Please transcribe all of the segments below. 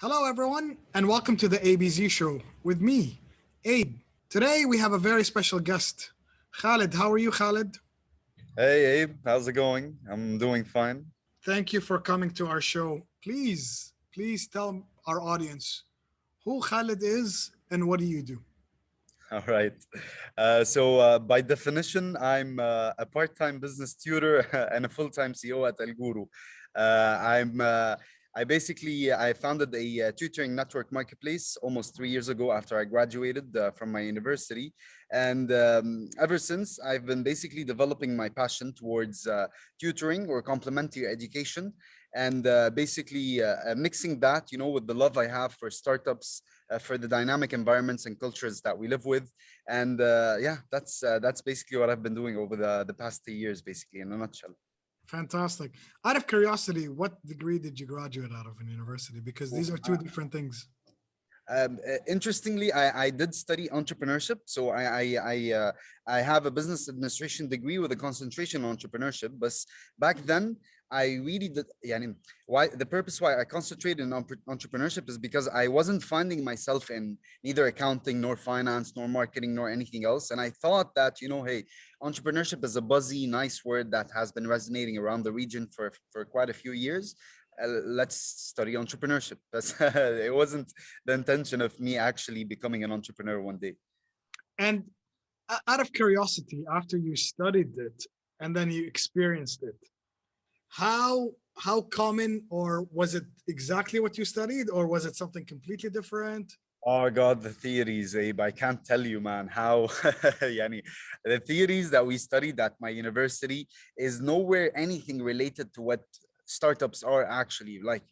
Hello, everyone, and welcome to the Abez Show with me, Abe. Today, we have a very special guest, Khalid. How are you, Khalid? Hey Abe, how's it going? I'm doing fine. Thank you for coming to our show. Please tell our audience who Khalid is and what do you do? All right. So by definition, I'm a part-time business tutor and a full-time CEO at AlGooru. I'm I basically I founded a tutoring network marketplace almost 3 years ago after I graduated from my university, and ever since I've been basically developing my passion towards tutoring or complementary education, and basically mixing that, with the love I have for startups, for the dynamic environments and cultures that we live with. And yeah, that's basically what I've been doing over the past 3 years, basically in a nutshell. Fantastic. Out of curiosity, what degree did you graduate out of in university? Because these are two different things. Interestingly, I did study entrepreneurship. So I have a business administration degree with a concentration on entrepreneurship. But back then, I really did. Yani, why the purpose why I concentrated in entrepreneurship is because I wasn't finding myself in neither accounting nor finance nor marketing nor anything else. And I thought that, hey, entrepreneurship is a buzzy, nice word that has been resonating around the region for quite a few years. Let's study entrepreneurship. That's it wasn't the intention of me actually becoming an entrepreneur one day. And out of curiosity, after you studied it and then you experienced it, how common, or was it exactly what you studied, or was it something completely different? Oh God, the theories, Abe. I can't tell you, man, how yani, the theories that we studied at my university is nowhere anything related to what startups are actually like,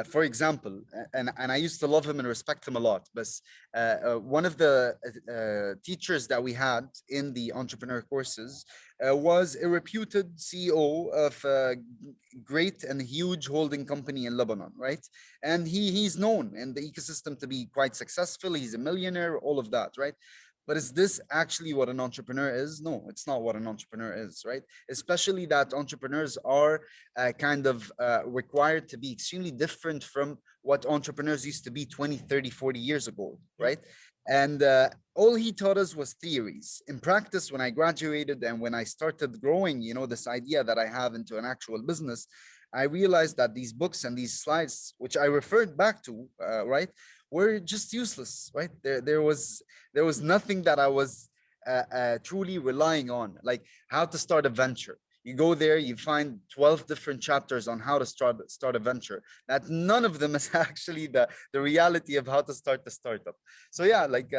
for example, and I used to love him and respect him a lot, but one of the teachers that we had in the entrepreneur courses was a reputed CEO of a great and huge holding company in Lebanon, right? And he's known in the ecosystem to be quite successful. He's a millionaire, all of that, right? But is this actually what an entrepreneur is? No, it's not what an entrepreneur is, right? Especially that entrepreneurs are kind of required to be extremely different from what entrepreneurs used to be 20, 30, 40 years ago, Yeah. right? And all he taught us was theories. In practice, when I graduated and when I started growing, this idea that I have into an actual business, I realized that these books and these slides, which I referred back to, right, were just useless, right? There was nothing that I was truly relying on, like how to start a venture. You go there, you find 12 different chapters on how to start a venture. That none of them is actually the reality of how to start the startup. So yeah, like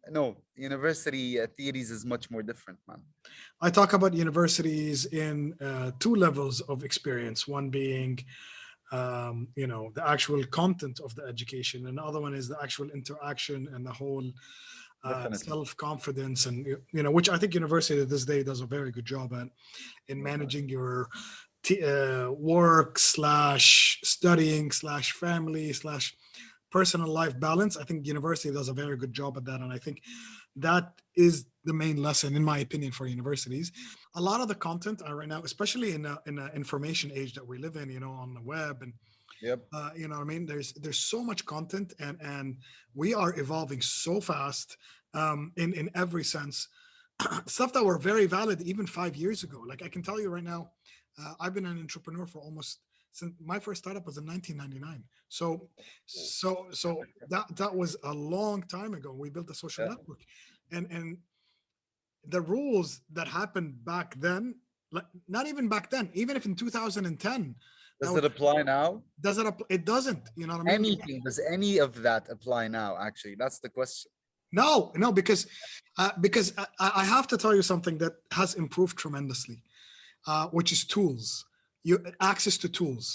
no, university theories is much more different, man. I talk about universities in two levels of experience. One being, the actual content of the education, and the other one is the actual interaction and the whole Definitely. self-confidence, and which I think university to this day does a very good job at in managing your work slash studying slash family slash personal life balance. I think university does a very good job at that, and I think that is the main lesson, in my opinion, for universities. A lot of the content right now, especially in a information age that we live in, on the web, and Yep. you know what I mean. There's so much content, and we are evolving so fast, in every sense. Stuff that were very valid even 5 years ago. Like I can tell you right now, I've been an entrepreneur for almost since my first startup was in 1999. So that was a long time ago. We built a social Yeah. network, and the rules that happened back then, like not even back then, even if in 2010, that Does was it apply now? does it it doesn't, you know what I mean? Anything? Does any of that apply now? Actually, that's the question. No, because I have to tell you something that has improved tremendously, which is tools. You access to tools,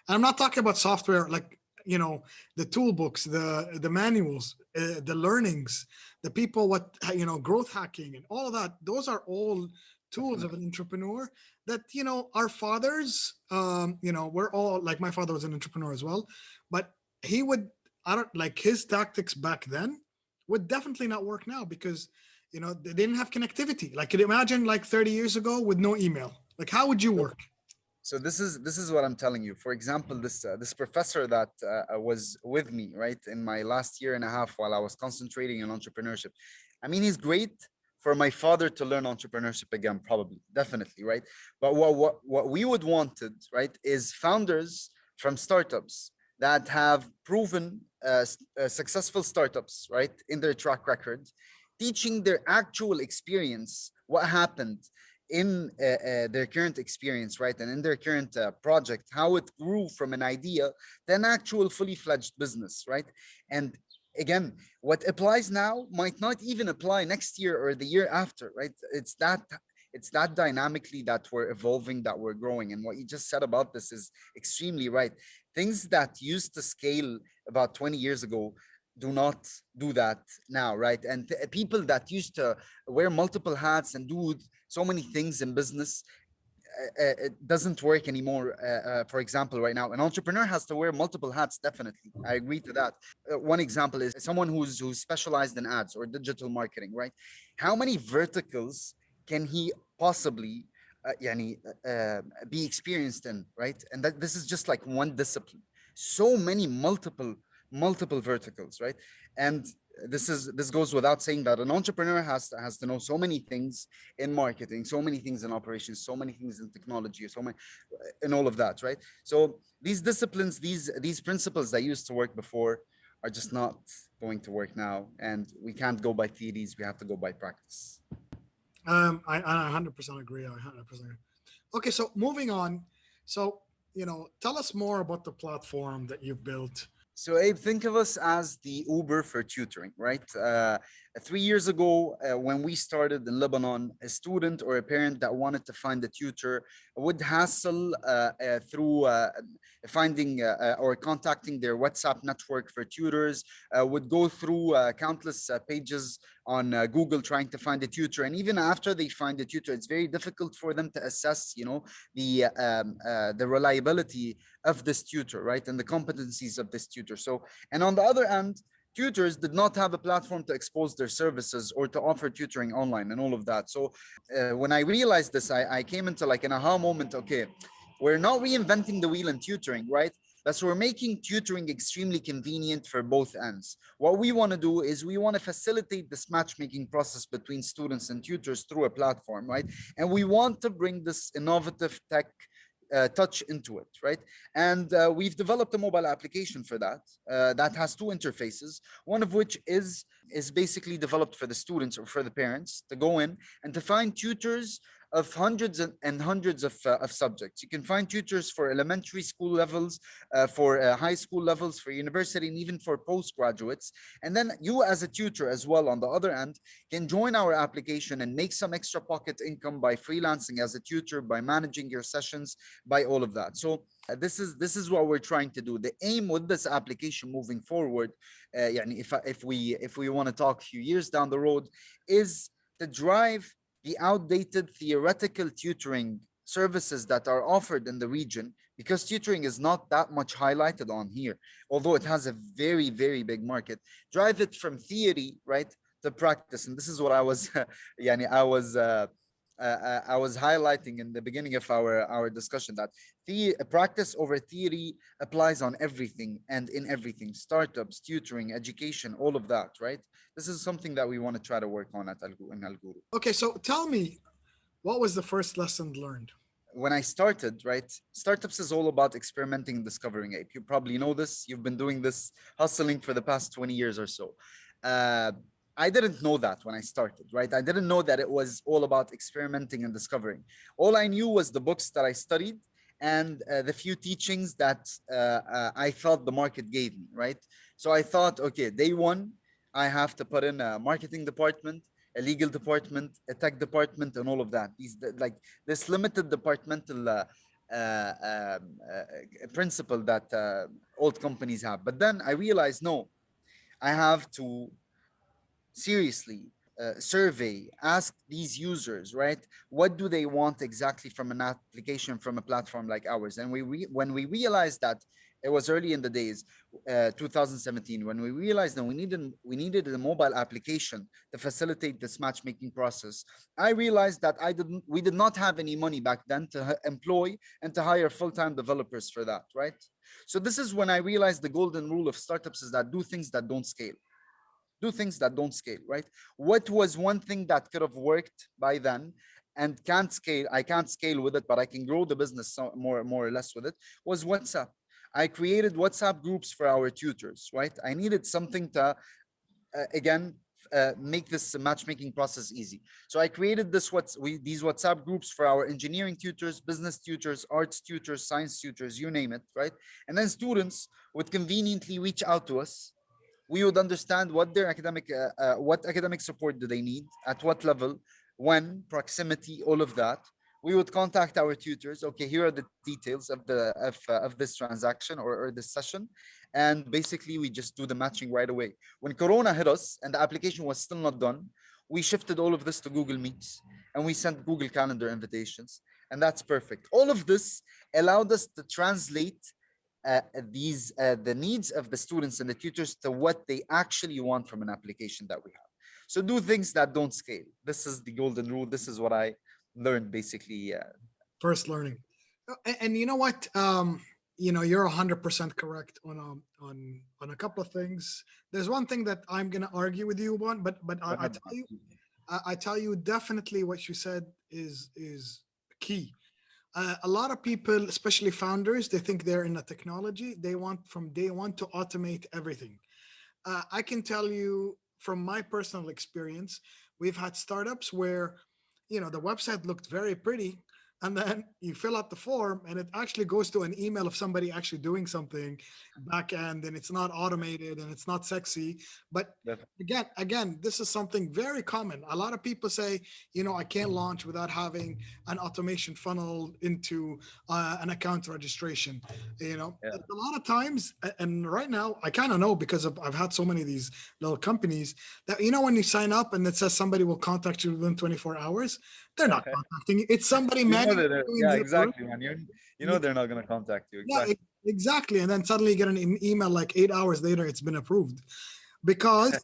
and I'm not talking about software like the tool books, the manuals, the learnings, the people, what growth hacking and all of that. Those are all tools of an Definitely. entrepreneur that our fathers, we're all like, my father was an entrepreneur as well, but he would, I don't like his tactics back then would definitely not work now, because they didn't have connectivity. Like, could you imagine like 30 years ago with no email? Like, how would you work? So this is what I'm telling you. For example, this professor that was with me, right, in my last year and a half while I was concentrating in entrepreneurship. I mean, he's great for my father to learn entrepreneurship again, probably, definitely, right? But what we would wanted, right, is founders from startups that have proven successful startups, right, in their track record, teaching their actual experience, what happened in their current experience, right, and in their current project, how it grew from an idea to an actual fully fledged business, right? And again, what applies now might not even apply next year or the year after, right? It's that dynamically that we're evolving, that we're growing. And what you just said about this is extremely right. Things that used to scale about 20 years ago do not do that now, right? And people that used to wear multiple hats and do so many things in business, it doesn't work anymore. For example, right now, an entrepreneur has to wear multiple hats. Definitely, I agree to that. One example is someone who's specialized in ads or digital marketing, right? How many verticals can he possibly be experienced in, right? And that this is just like one discipline. So many multiple verticals, right? And this goes without saying that an entrepreneur has to know so many things in marketing, so many things in operations, so many things in technology, so many in all of that, right? So these disciplines, these principles that used to work before are just not going to work now, and we can't go by theories. We have to go by practice. I 100% agree. I 100% agree. Okay, so moving on. So, tell us more about the platform that you've built. So, Abe, think of us as the Uber for tutoring, right? 3 years ago, when we started in Lebanon, a student or a parent that wanted to find a tutor would hassle through finding or contacting their WhatsApp network for tutors, would go through countless pages on Google trying to find a tutor. And even after they find a tutor, it's very difficult for them to assess, the reliability of this tutor, right? And the competencies of this tutor. So, and on the other hand, tutors did not have a platform to expose their services or to offer tutoring online and all of that. So, when I realized this, I came into like an aha moment. Okay, we're not reinventing the wheel in tutoring, right? But we're making tutoring extremely convenient for both ends. What we want to do is we want to facilitate this matchmaking process between students and tutors through a platform, right? And we want to bring this innovative tech touch into it, right? And we've developed a mobile application for that that has two interfaces. One of which is basically developed for the students or for the parents to go in and to find tutors of hundreds and hundreds of subjects. You can find tutors for elementary school levels, for high school levels, for university, and even for postgraduates. And then you, as a tutor as well, on the other end, can join our application and make some extra pocket income by freelancing as a tutor, by managing your sessions, by all of that. So this is what we're trying to do. The aim with this application moving forward, if we want to talk a few years down the road, is to drive the outdated theoretical tutoring services that are offered in the region, because tutoring is not that much highlighted on here, although it has a very, very big market. Drive it from theory, right, to practice. And this is what I was, I was highlighting in the beginning of our discussion, that the practice over theory applies on everything and in everything: startups, tutoring, education, all of that, right? This is something that we want to try to work on in AlGooru. Okay, so tell me, what was the first lesson learned? When I started, right, startups is all about experimenting and discovering. It. You probably know this. You've been doing this hustling for the past 20 years or so. Uh, I didn't know that when I started, right? I didn't know that it was all about experimenting and discovering. All I knew was the books that I studied and the few teachings that I felt the market gave me, right? So I thought, okay, day one, I have to put in a marketing department, a legal department, a tech department, and all of that. Like this limited departmental principle that old companies have. But then I realized, no, I have to seriously survey, ask these users, right? What do they want exactly from an application, from a platform like ours? And when we realized that It was early in the days, 2017, when we realized that we needed a mobile application to facilitate this matchmaking process. I realized that we did not have any money back then to employ and to hire full-time developers for that, right? So this is when I realized the golden rule of startups is that do things that don't scale. Do things that don't scale, right? What was one thing that could have worked by then and can't scale? I can't scale with it, but I can grow the business more or less with it. Was WhatsApp. I created WhatsApp groups for our tutors, right? I needed something to again make this matchmaking process easy. So I created these WhatsApp groups for our engineering tutors, business tutors, arts tutors, science tutors, you name it, right? And then students would conveniently reach out to us. We would understand what academic support do they need, at what level, when, proximity, all of that. We would contact our tutors. Okay, here are the details of this transaction or this session, and basically we just do the matching right away. When Corona hit us and the application was still not done, we shifted all of this to Google Meets and we sent Google Calendar invitations, and that's perfect. All of this allowed us to translate the needs of the students and the tutors to what they actually want from an application that we have. So do things that don't scale. This is the golden rule. This is what I learned basically. First learning. And you know what? You're 100% correct on a couple of things. There's one thing that I'm gonna argue with you on, but I tell you, I tell you definitely what you said is key. A lot of people, especially founders, they think they're in the technology. They want from day one to automate everything. I can tell you from my personal experience, we've had startups where, the website looked very pretty, and then you fill out the form and it actually goes to an email of somebody actually doing something back end, and it's not automated and it's not sexy. But again, this is something very common. A lot of people say, I can't launch without having an automation funnel into an account registration. Yeah. A lot of times, and right now I kind of know because I've had so many of these little companies that, when you sign up and it says somebody will contact you within 24 hours, they're not contacting you. It's somebody manually doing Yeah, the work. exactly, man. They're not gonna contact you. Yeah, Exactly. exactly. And then suddenly you get an email like 8 hours later, it's been approved. Because,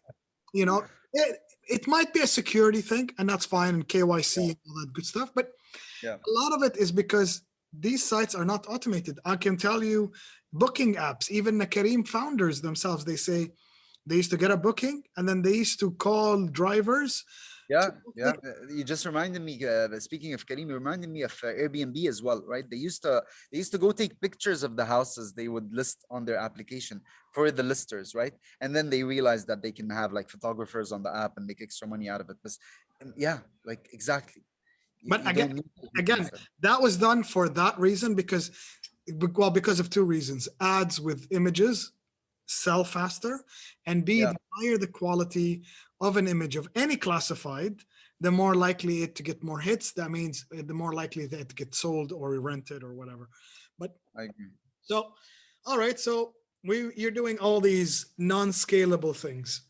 you know, it might be a security thing, and that's fine, and KYC and all that good stuff. But Yeah. a lot of it is because these sites are not automated. I can tell you, booking apps, even the Kareem founders themselves, they say they used to get a booking and then they used to call drivers. Yeah, yeah. You just reminded me. Speaking of Kareem, you reminded me of Airbnb as well, right? They used to go take pictures of the houses they would list on their application for the listers, right? And then they realized that they can have like photographers on the app and make extra money out of it. But yeah, like exactly. But You don't need to do again, things that- that was done for that reason because of two reasons: ads with images sell faster, and B, Yeah, the higher the quality of an image of any classified, the more likely it to get more hits. That means the more likely that it to get sold or rented or whatever. But I agree. so, all right, so you're doing all these non-scalable things.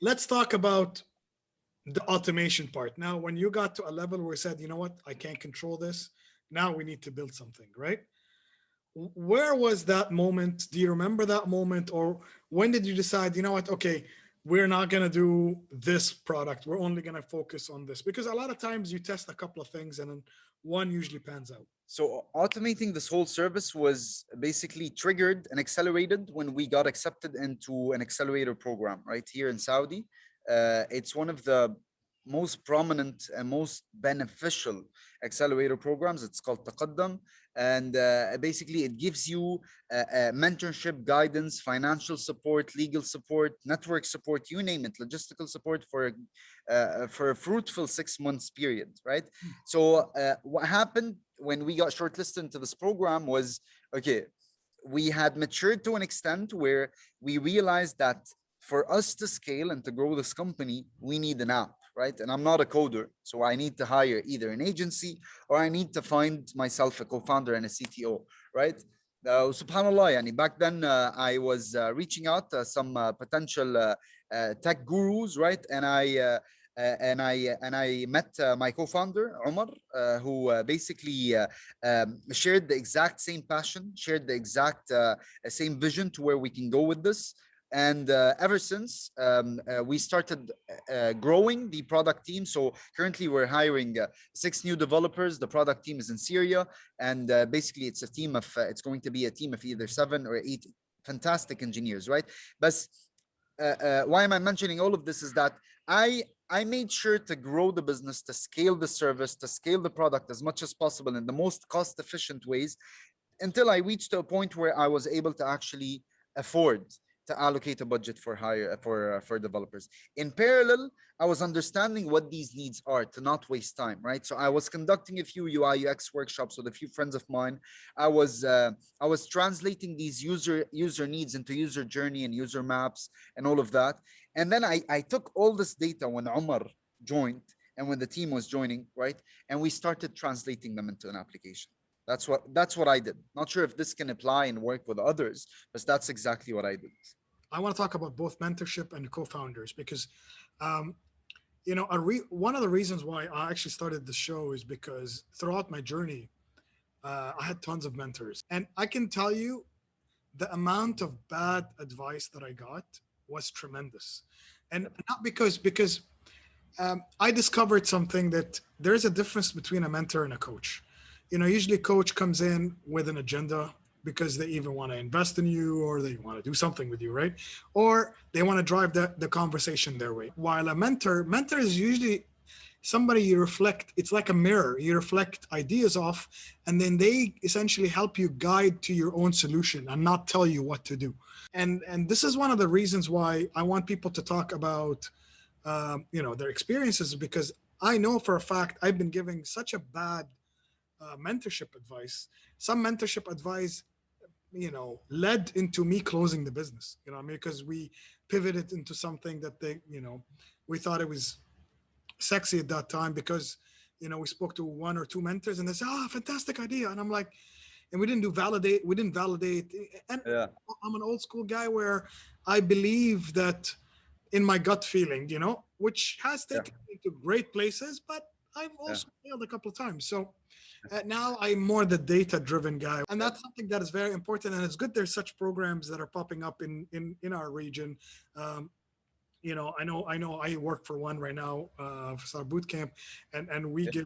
Let's talk about the automation part. Now, when you got to a level where you said, you know what, I can't control this, now we need to build something, right? Where was that moment? Do you remember that moment? Or when did you decide, you know what, okay, we're not going to do this product. We're only going to focus on this? Because a lot of times you test a couple of things and then one usually pans out. So automating this whole service was basically triggered and accelerated when we got accepted into an accelerator program right here in Saudi. It's one of the most prominent and most beneficial accelerator programs. It's called Taqaddam, and basically it gives you mentorship, guidance, financial support, legal support, network support, you name it, logistical support for a fruitful 6 months period, right? So what happened when we got shortlisted into this program was, okay, we had matured to an extent where we realized that for us to scale and to grow this company, we need an app, right? And I'm not a coder, so I need to hire either an agency or I need to find myself a co-founder and a CTO, right? Subhanallah, yani back then I was reaching out to some potential tech gurus, right? And and I met my co-founder Omar, who basically shared the exact same passion, shared the exact same vision to where we can go with this. And ever since, we started growing the product team. So currently we're hiring 6 new developers. The product team is in Syria, and basically it's going to be a team of either 7 or 8 fantastic engineers, right? But why am I mentioning all of this is that I made sure to grow the business, to scale the service, to scale the product as much as possible in the most cost efficient ways, until I reached a point where I was able to actually afford to allocate a budget for hire for developers. In parallel, I was understanding what these needs are to not waste time, right? So I was conducting a few UI UX workshops with a few friends of mine. I was translating these user needs into user journey and user maps and all of that. And then I took all this data when Omar joined and when the team was joining, right? And we started translating them into an application. That's what I did. Not sure if this can apply and work with others, but that's exactly what I did. I want to talk about both mentorship and co-founders because, um, one of the reasons why I actually started the show is because throughout my journey, I had tons of mentors, and I can tell you the amount of bad advice that I got was tremendous, and not because I discovered something that there's a difference between a mentor and a coach. Usually coach comes in with an agenda because they even want to invest in you or they want to do something with you, right? Or they want to drive the conversation their way. While a mentor is usually somebody you reflect, it's like a mirror, you reflect ideas off, and then they essentially help you guide to your own solution and not tell you what to do. And this is one of the reasons why I want people to talk about their experiences, because I know for a fact I've been giving such a bad mentorship advice. Some mentorship advice, led into me closing the business. I mean, because we pivoted into something that we thought it was sexy at that time because, we spoke to one or two mentors and they said, "Oh, fantastic idea," and I'm like, and we didn't validate, and Yeah, I'm an old school guy where I believe that in my gut feeling, which has yeah, taken me to great places, but I've yeah, also failed a couple of times. So now I'm more the data driven guy, and yeah, that's something that is very important. And it's good there's such programs that are popping up in our region. um, I know I work for one right now, for our boot camp, and yeah.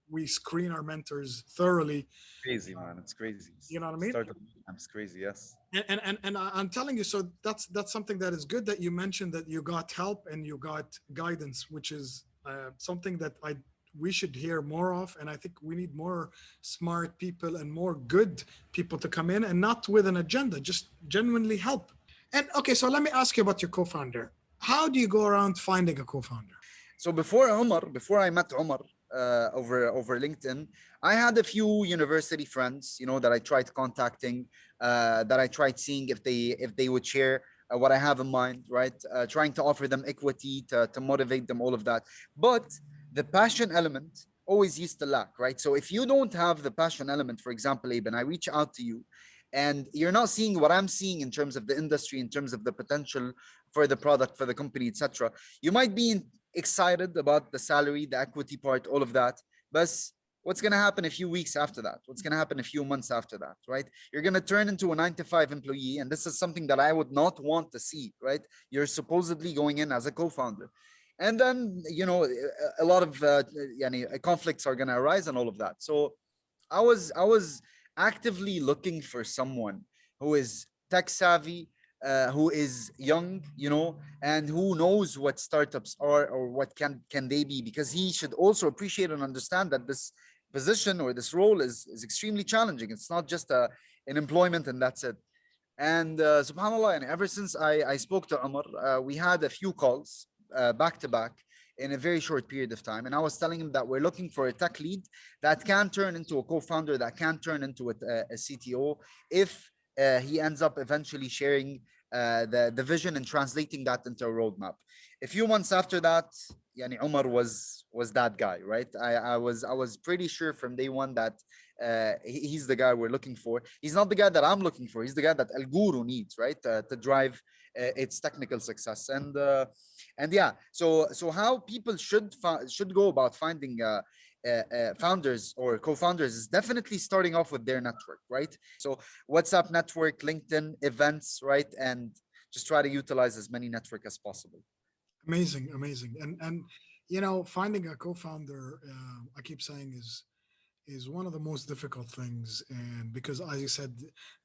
we screen our mentors thoroughly. Crazy, man. It's crazy. You know what I mean? Startup it's crazy. Yes. And I'm telling you, so that's something that is good that you mentioned, that you got help and you got guidance, which is something that we should hear more of. And I think we need more smart people and more good people to come in, and not with an agenda, just genuinely help. And okay, so let me ask you about your co-founder. How do you go around finding a co-founder? So before I met Omar over LinkedIn, I had a few university friends, that I tried contacting, that I tried seeing if they would share what I have in mind, right? Trying to offer them equity to motivate them, all of that. But the passion element always used to lack, right? So if you don't have the passion element, for example, Abe, and I reach out to you, and you're not seeing what I'm seeing in terms of the industry, in terms of the potential for the product, for the company, etc. You might be excited about the salary, the equity part, all of that. But what's going to happen a few weeks after that? What's going to happen a few months after that, right? You're going to turn into a 9 to 5 employee. And this is something that I would not want to see, right? You're supposedly going in as a co founder. And then, a lot of conflicts are going to arise and all of that. So I was actively looking for someone who is tech savvy, who is young, and who knows what startups are or what can they be, because he should also appreciate and understand that this position or this role is extremely challenging. It's not just an employment and that's it. And subhanallah, and ever since I spoke to Umar, we had a few calls back to back in a very short period of time. And I was telling him that we're looking for a tech lead that can turn into a co-founder, that can turn into a CTO if he ends up eventually sharing the vision and translating that into a roadmap. A few months after that, Yani Umar was that guy, right? I was pretty sure from day one that He's the guy we're looking for. He's not the guy that I'm looking for. He's the guy that AlGooru needs, right, to drive its technical success. And yeah, so how people should go about finding founders or co-founders is definitely starting off with their network, right? So WhatsApp network, LinkedIn, events, right, and just try to utilize as many network as possible. Amazing, amazing. And finding a co-founder, I keep saying, is one of the most difficult things. And because, as you said,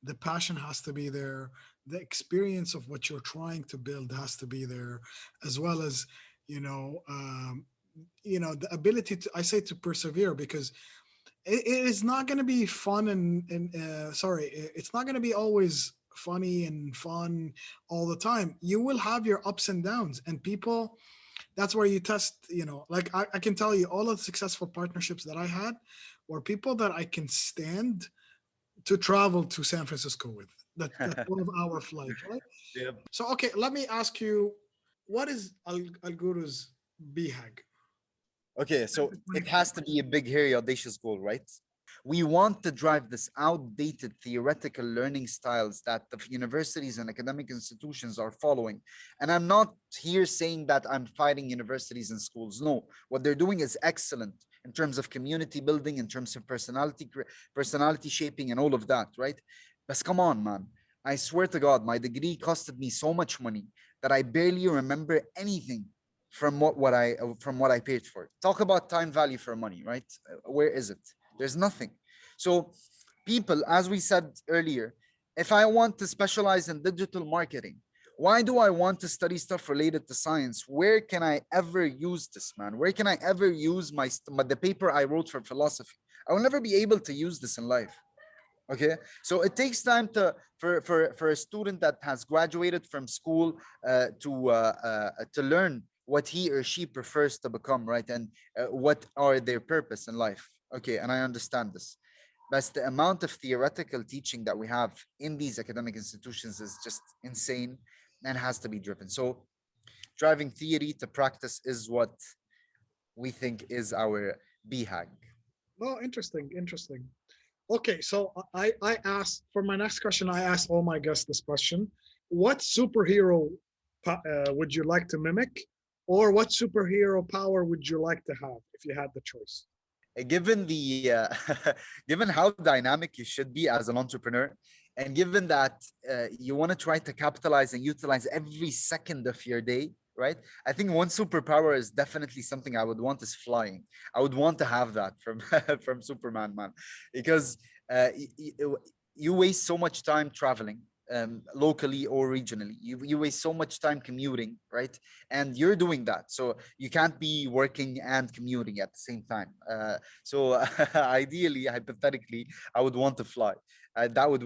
the passion has to be there, the experience of what you're trying to build has to be there, as well as you know um, the ability to, I say, to persevere, because it is not going to be fun and sorry, it's not going to be always funny and fun all the time. You will have your ups and downs, and people, that's where you test, like I can tell you, all of the successful partnerships that I had were people that I can stand to travel to San Francisco with. That 12-hour flight, right? Yep. So okay, let me ask you, what is Alguru's BHAG? Okay, so it has to be a big, hairy, audacious goal, right? We want to drive this outdated theoretical learning styles that the universities and academic institutions are following. And I'm not here saying that I'm fighting universities and schools. No, what they're doing is excellent in terms of community building, in terms of personality shaping, and all of that, right? But come on, man. I swear to God, my degree costed me so much money that I barely remember anything from what I paid for. Talk about time value for money, right? Where is it? There's nothing. So people, as we said earlier, if I want to specialize in digital marketing, why do I want to study stuff related to science? Where can I ever use this, man? Where can I ever use the paper I wrote for philosophy? I will never be able to use this in life. Okay, so it takes time for a student that has graduated from school to learn what he or she prefers to become, right, and what are their purpose in life. Okay, and I understand this, but the amount of theoretical teaching that we have in these academic institutions is just insane and has to be driven. So driving theory to practice is what we think is our BHAG. Oh, interesting, interesting. Okay, so I asked, for my next question, I asked all my guests this question: what superhero would you like to mimic, or what superhero power would you like to have if you had the choice? Given the given how dynamic you should be as an entrepreneur, and given that you want to try to capitalize and utilize every second of your day, right? I think one superpower is definitely something I would want is flying. I would want to have that from from Superman, man, because you waste so much time traveling, locally or regionally. You waste so much time commuting, right? And you're doing that, so you can't be working and commuting at the same time. So ideally, hypothetically, I would want to fly. That would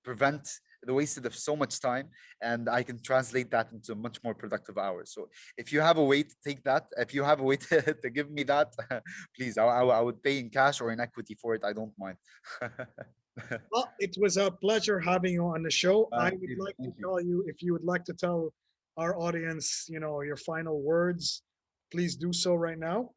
prevent the wasted of so much time, and I can translate that into much more productive hours. So if you have a way to take that, if you have a way to give me that, please, I would pay in cash or in equity for it. I don't mind. Well, it was a pleasure having you on the show. I would like to Thank you. tell you, if you would like to tell our audience, your final words, please do so right now.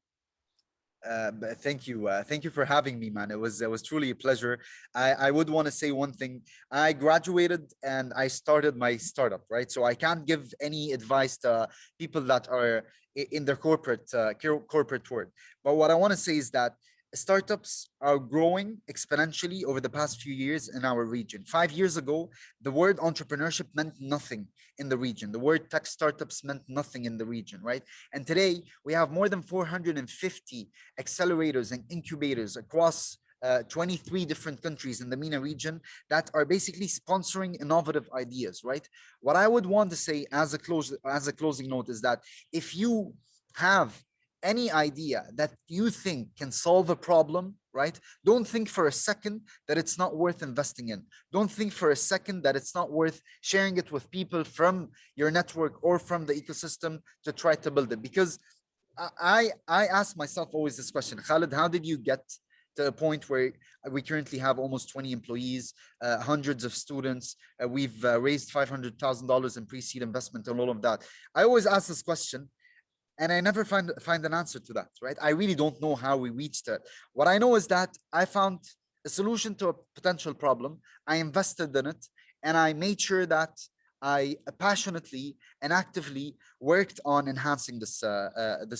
But thank you for having me, man. It was truly a pleasure. I would want to say one thing. I graduated and I started my startup, right? So I can't give any advice to people that are in their corporate world. But what I want to say is that startups are growing exponentially over the past few years in our region. 5 years ago, the word entrepreneurship meant nothing in the region. The word tech startups meant nothing in the region, right? And today we have more than 450 accelerators and incubators across 23 different countries in the MENA region that are basically sponsoring innovative ideas, right? What I would want to say as a closing note is that if you have any idea that you think can solve a problem, right? Don't think for a second that it's not worth investing in. Don't think for a second that it's not worth sharing it with people from your network or from the ecosystem to try to build it. Because I ask myself always this question: Khalid, how did you get to a point where we currently have almost 20 employees, hundreds of students? We've raised $500,000 in pre-seed investment and all of that. I always ask this question, and I never find an answer to that, right? I really don't know how we reached it. What I know is that I found a solution to a potential problem. I invested in it, and I made sure that I passionately and actively worked on enhancing this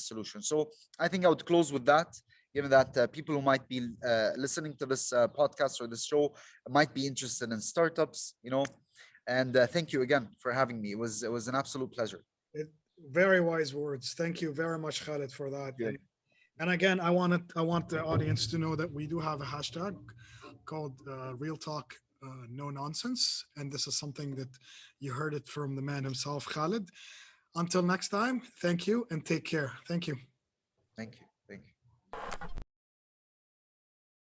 solution. So I think I would close with that, given that people who might be listening to this podcast or this show might be interested in startups, you know. And thank you again for having me. It was an absolute pleasure. It, very wise words. Thank you very much, Khaled, for that. Yeah. And again, I want the audience to know that we do have a hashtag called Real Talk No Nonsense, and this is something that you heard it from the man himself, Khaled. Until next time, thank you and take care. Thank you. Thank you. Thank you.